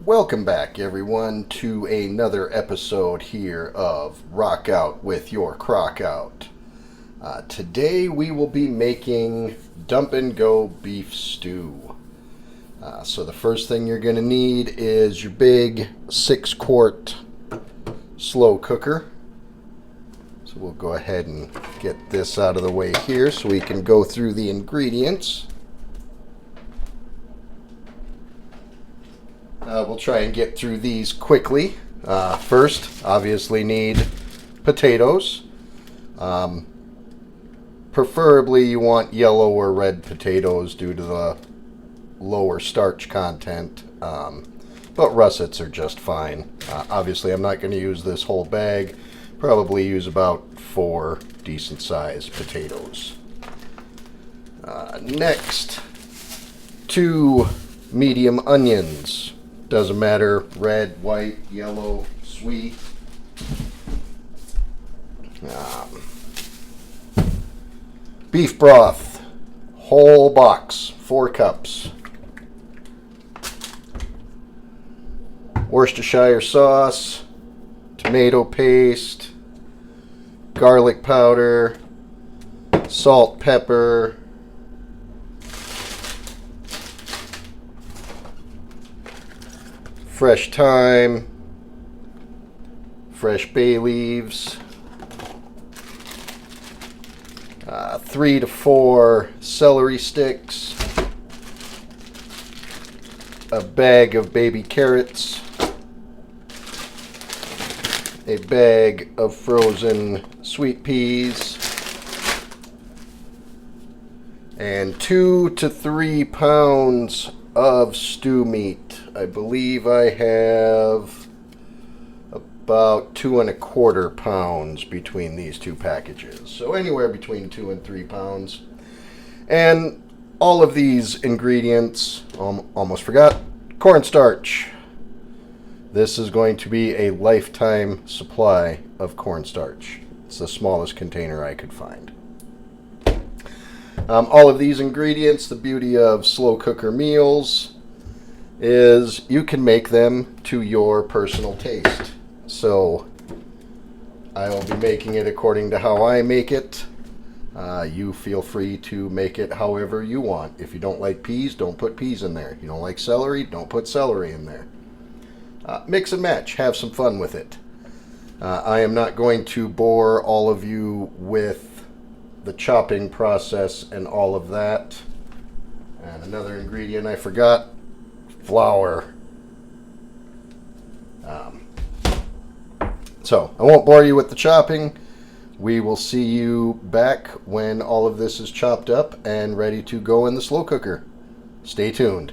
Welcome back, everyone, to another episode here of Rock Out with Your Crock Out. Today we will be making Dump and Go beef stew. So the first thing you're going to need is your big 6-quart slow cooker. So we'll go ahead and get this out of the way here so we can go through the ingredients. We'll try and get through these quickly. First, obviously need potatoes. Preferably you want yellow or red potatoes due to the lower starch content, but russets are just fine. Obviously I'm not going to use this whole bag. Probably use about 4 decent sized potatoes. Next, 2 medium onions. Doesn't matter, red, white, yellow, sweet. Beef broth, whole box, 4 cups. Worcestershire sauce, tomato paste, garlic powder, salt, pepper, fresh thyme, fresh bay leaves, 3 to 4 celery sticks, a bag of baby carrots, a bag of frozen sweet peas, and 2 to 3 pounds of stew meat. I believe I have about 2 1/4 pounds between these 2 packages. So anywhere between 2 and 3 pounds. And all of these ingredients, almost forgot, cornstarch. This is going to be a lifetime supply of cornstarch. It's the smallest container I could find. All of these ingredients, the beauty of slow cooker meals is you can make them to your personal taste. So I will be making it according to how I make it. You feel free to make it however you want. If you don't like peas, don't put peas in there. If you don't like celery, don't put celery in there. Mix and match. Have some fun with it. I am not going to bore all of you with the chopping process and all of that. And another ingredient I forgot, flour. So I won't bore you with the chopping. We will see you back when all of this is chopped up and ready to go in the slow cooker. Stay tuned.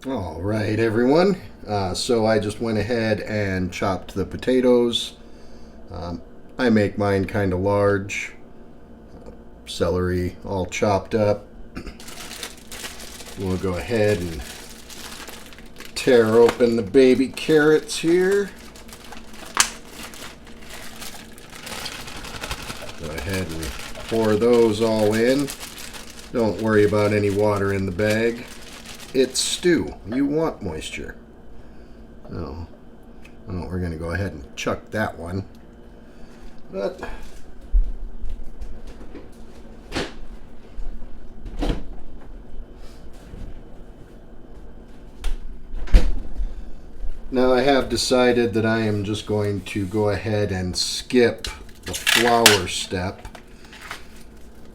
All right, everyone. So I just went ahead and chopped the potatoes. I make mine kind of large. Celery all chopped up. We'll go ahead and tear open the baby carrots here. Go ahead and pour those all in. Don't worry about any water in the bag. It's stew. You want moisture. Oh, we're going to go ahead and chuck that one. But now I have decided that I am just going to go ahead and skip the flour step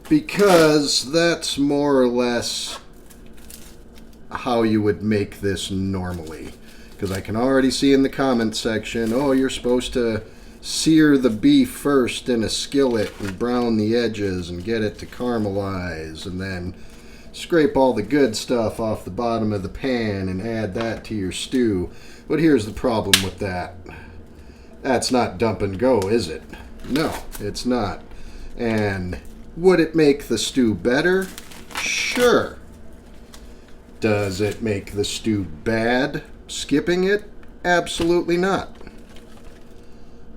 because that's more or less how you would make this normally. Because I can already see in the comment section, oh, you're supposed to sear the beef first in a skillet and brown the edges and get it to caramelize and then scrape all the good stuff off the bottom of the pan and add that to your stew. But here's the problem with that. That's not dump and go, is it? No, it's not. And would it make the stew better? Sure. Does it make the stew bad, skipping it? Absolutely not.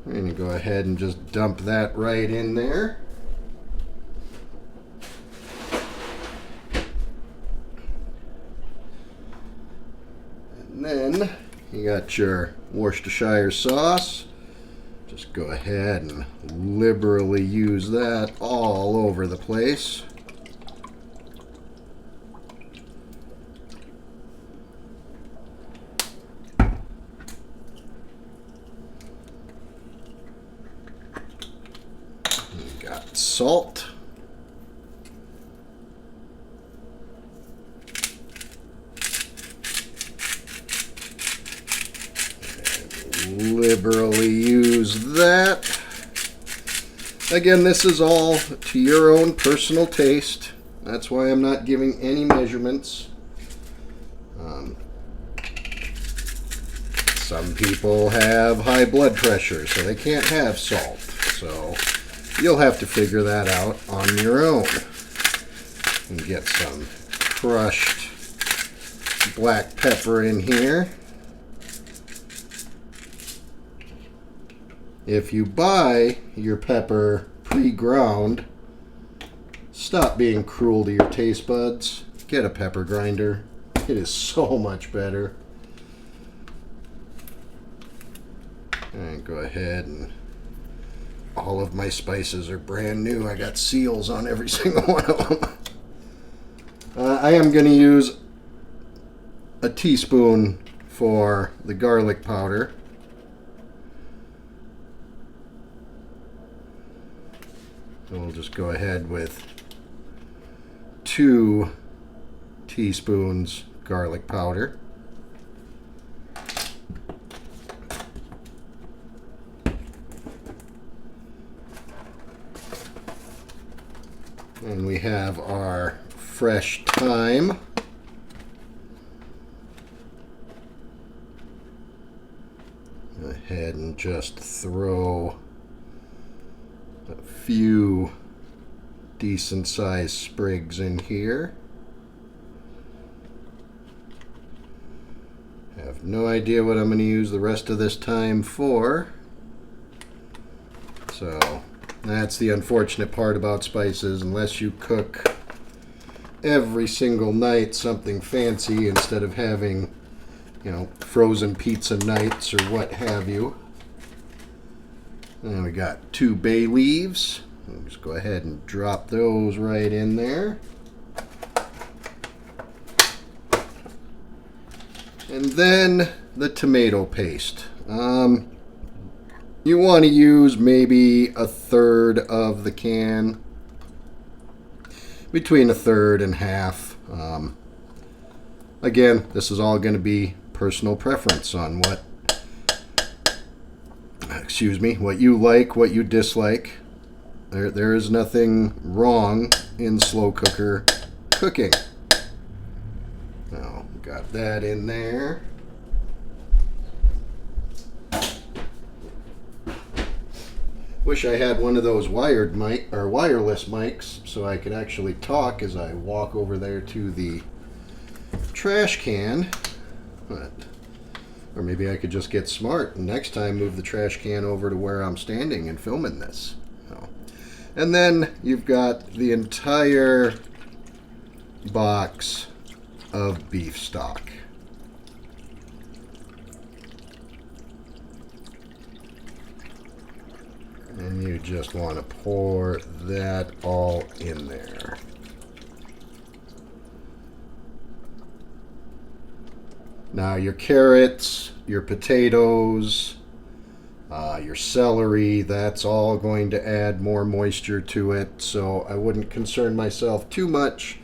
I'm going to go ahead and just dump that right in there. And then you got your Worcestershire sauce. Just go ahead and liberally use that all over the place. You got salt. Liberally use that. Again, this is all to your own personal taste. That's why I'm not giving any measurements. Some people have high blood pressure, so they can't have salt. So you'll have to figure that out on your own. And get some crushed black pepper in here. If you buy your pepper pre-ground, stop being cruel to your taste buds. Get a pepper grinder. It is so much better. And go ahead, and all of my spices are brand new. I got seals on every single one of them. I am going to use a teaspoon for the garlic powder. So we'll just go ahead with 2 teaspoons garlic powder. And we have our fresh thyme. Go ahead and just throw a few decent sized sprigs in here. Have no idea what I'm going to use the rest of this thyme for. So that's the unfortunate part about spices. Unless you cook every single night something fancy instead of having, you know, frozen pizza nights or what have you. And we got 2 bay leaves. We'll just go ahead and drop those right in there. And then the tomato paste. You want to use maybe 1/3 of the can. Between 1/3 and half. Again, this is all going to be personal preference on what you like, what you dislike. There is nothing wrong in slow cooker cooking. Now, got that in there. Wish I had one of those wired mic or wireless mics so I could actually talk as I walk over there to the trash can. Or maybe I could just get smart and next time move the trash can over to where I'm standing and filming this. And then you've got the entire box of beef stock. And you just want to pour that all in there. Now your carrots, your potatoes, your celery, that's all going to add more moisture to it, so I wouldn't concern myself too much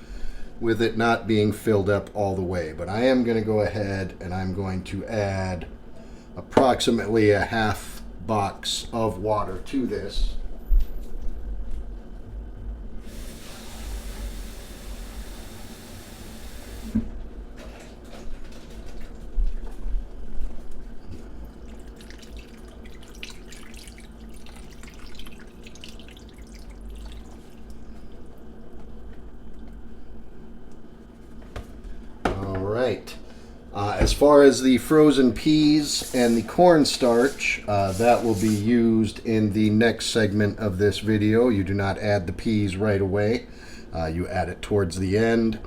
with it not being filled up all the way. But I am going to go ahead and I'm going to add approximately a half box of water to this. Right. As far as the frozen peas and the cornstarch, that will be used in the next segment of this video. You do not add the peas right away. You add it towards the end.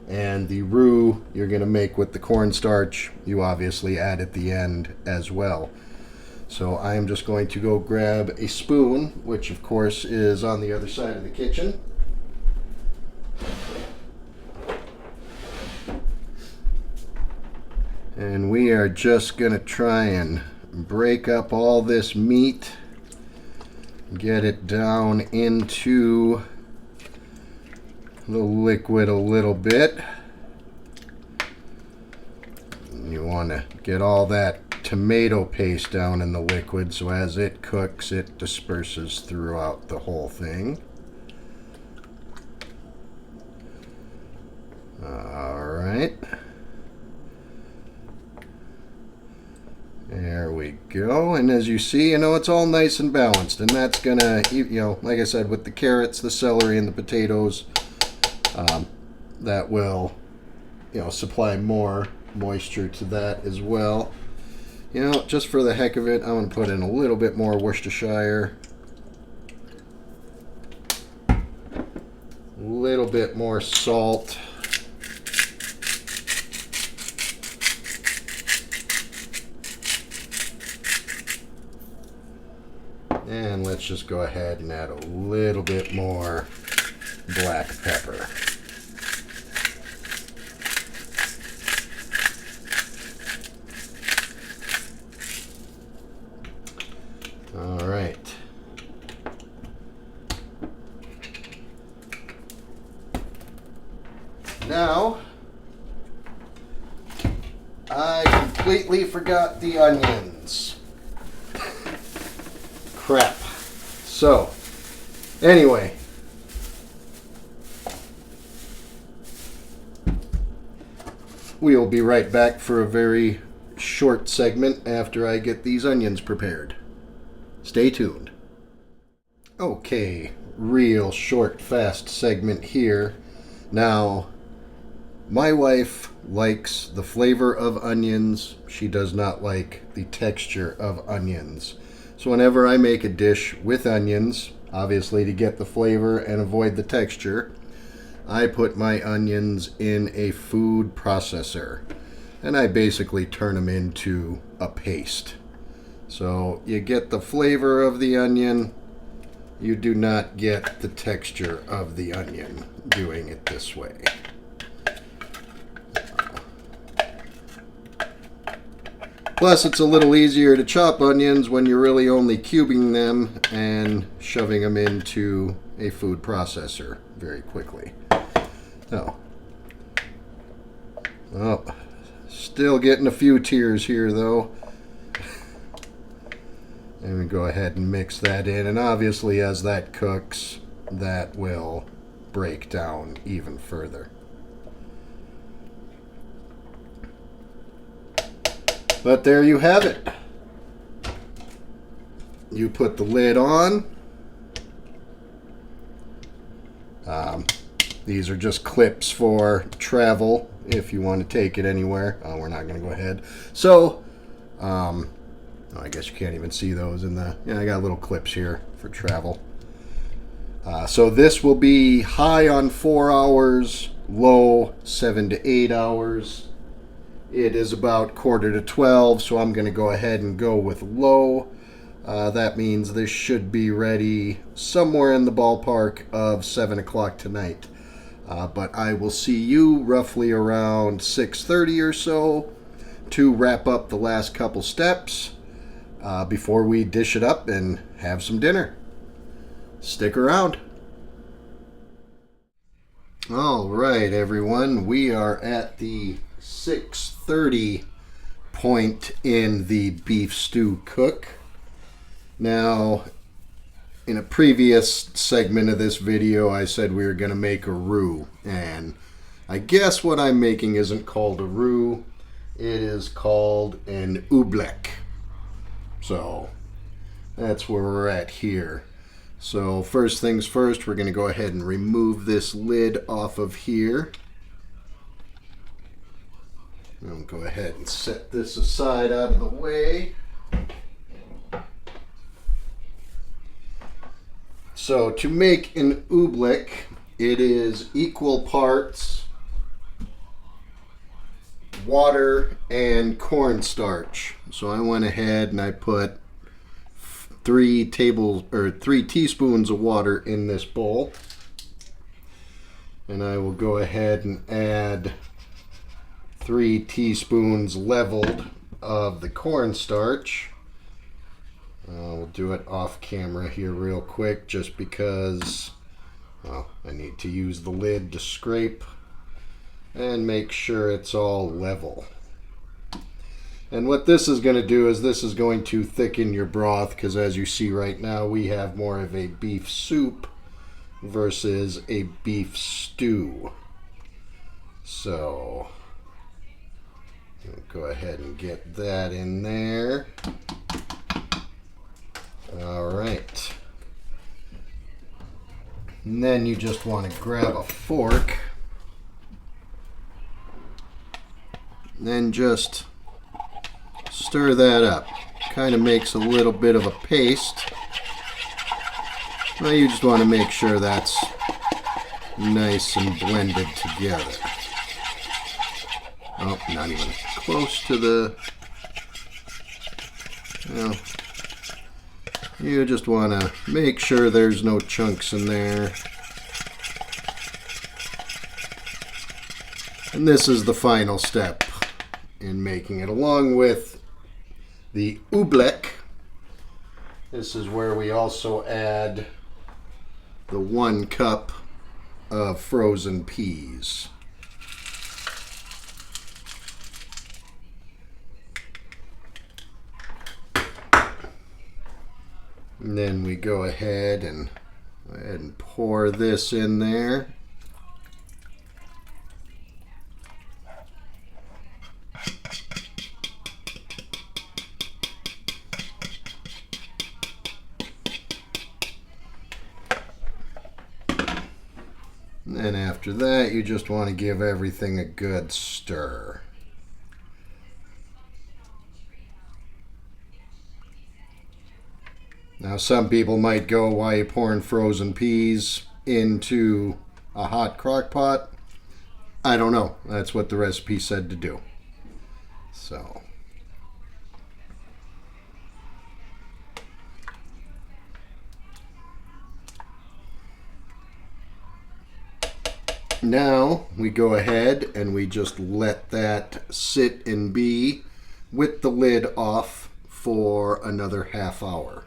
And the roux you're going to make with the cornstarch, you obviously add at the end as well. So I am just going to go grab a spoon, which of course is on the other side of the kitchen. And we are just going to try and break up all this meat, get it down into the liquid a little bit. You want to get all that tomato paste down in the liquid so as it cooks, it disperses throughout the whole thing. All right. There we go. And as you see, it's all nice and balanced. And that's going to, like I said, with the carrots, the celery, and the potatoes, that will, supply more moisture to that as well. Just for the heck of it, I'm going to put in a little bit more Worcestershire. A little bit more salt. And let's just go ahead and add a little bit more black pepper. All right. Now, I completely forgot the onions. Crap. So, anyway. We'll be right back for a very short segment after I get these onions prepared. Stay tuned. Okay, real short, fast segment here. Now, my wife likes the flavor of onions. She does not like the texture of onions. So whenever I make a dish with onions, obviously to get the flavor and avoid the texture, I put my onions in a food processor. And I basically turn them into a paste. So you get the flavor of the onion, you do not get the texture of the onion doing it this way. Plus, it's a little easier to chop onions when you're really only cubing them and shoving them into a food processor very quickly. Oh, still getting a few tears here though. And we go ahead and mix that in, and obviously as that cooks, that will break down even further. But there you have it. You put the lid on. These are just clips for travel if you want to take it anywhere. We're not going to go ahead. So, I guess you can't even see those in the... I got little clips here for travel. So this will be high on 4 hours, low 7 to 8 hours. It is about 11:45, so I'm going to go ahead and go with low. That means this should be ready somewhere in the ballpark of 7 o'clock tonight. But I will see you roughly around 6:30 or so to wrap up the last couple steps before we dish it up and have some dinner. Stick around. All right, everyone. We are at the 6:30 point in the beef stew cook. Now, in a previous segment of this video, I said we were going to make a roux, and I guess what I'm making isn't called a roux. It is called an oobleck. So that's where we're at here. So first things first, we're going to go ahead and remove this lid off of here. I'll go ahead and set this aside out of the way. So to make an oobleck, it is equal parts water and cornstarch. So I went ahead and I put 3 teaspoons of water in this bowl. And I will go ahead and add 3 teaspoons leveled of the cornstarch. We'll do it off camera here real quick just because I need to use the lid to scrape and make sure it's all level. And what this is going to do is this is going to thicken your broth, because as you see right now we have more of a beef soup versus a beef stew. So we'll go ahead and get that in there. All right. And then you just want to grab a fork and then just stir that up. Kind of makes a little bit of a paste. Well, you just want to make sure that's nice and blended together. Oh, not even close to the... Well, you just want to make sure there's no chunks in there. And this is the final step in making it, along with the oobleck. This is where we also add the 1 cup of frozen peas. And then we go ahead and pour this in there. And then after that, you just want to give everything a good stir. Now, some people might go, why are you pouring frozen peas into a hot crock pot? I don't know. That's what the recipe said to do. So now we go ahead and we just let that sit and be with the lid off for another half hour.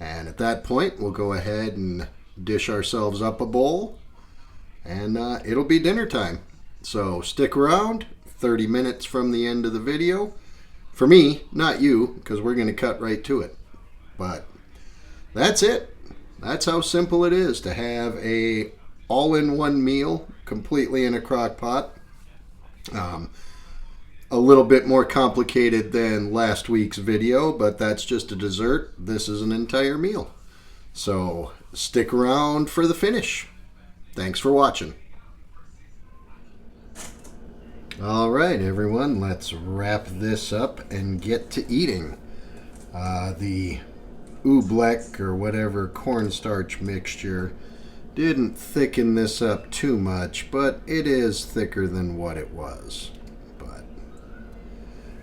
And at that point, we'll go ahead and dish ourselves up a bowl, and it'll be dinner time. So stick around, 30 minutes from the end of the video. For me, not you, because we're going to cut right to it. But that's it. That's how simple it is to have a all-in-one meal completely in a crock pot. A little bit more complicated than last week's video, but that's just a dessert. This is an entire meal. So stick around for the finish. Thanks for watching. All right, everyone, let's wrap this up and get to eating. The oobleck or whatever cornstarch mixture didn't thicken this up too much, but it is thicker than what it was.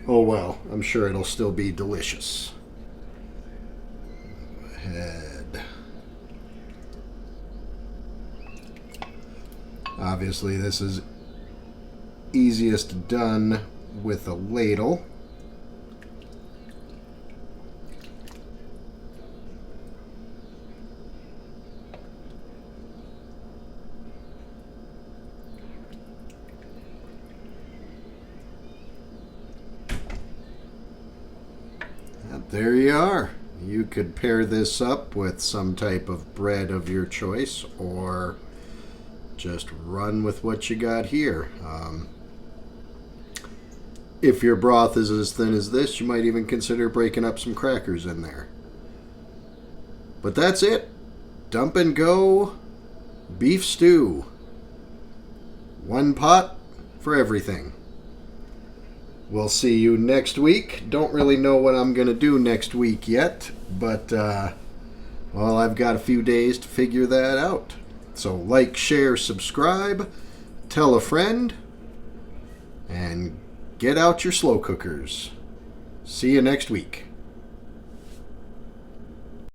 Oh well, I'm sure it'll still be delicious. Go ahead. Obviously, this is easiest done with a ladle. There you are. You could pair this up with some type of bread of your choice, or just run with what you got here. If your broth is as thin as this, you might even consider breaking up some crackers in there. But that's it. Dump and go beef stew. 1 pot for everything. We'll see you next week. Don't really know what I'm going to do next week yet, but, well, I've got a few days to figure that out. So like, share, subscribe, tell a friend, and and get out your slow cookers. See you next week.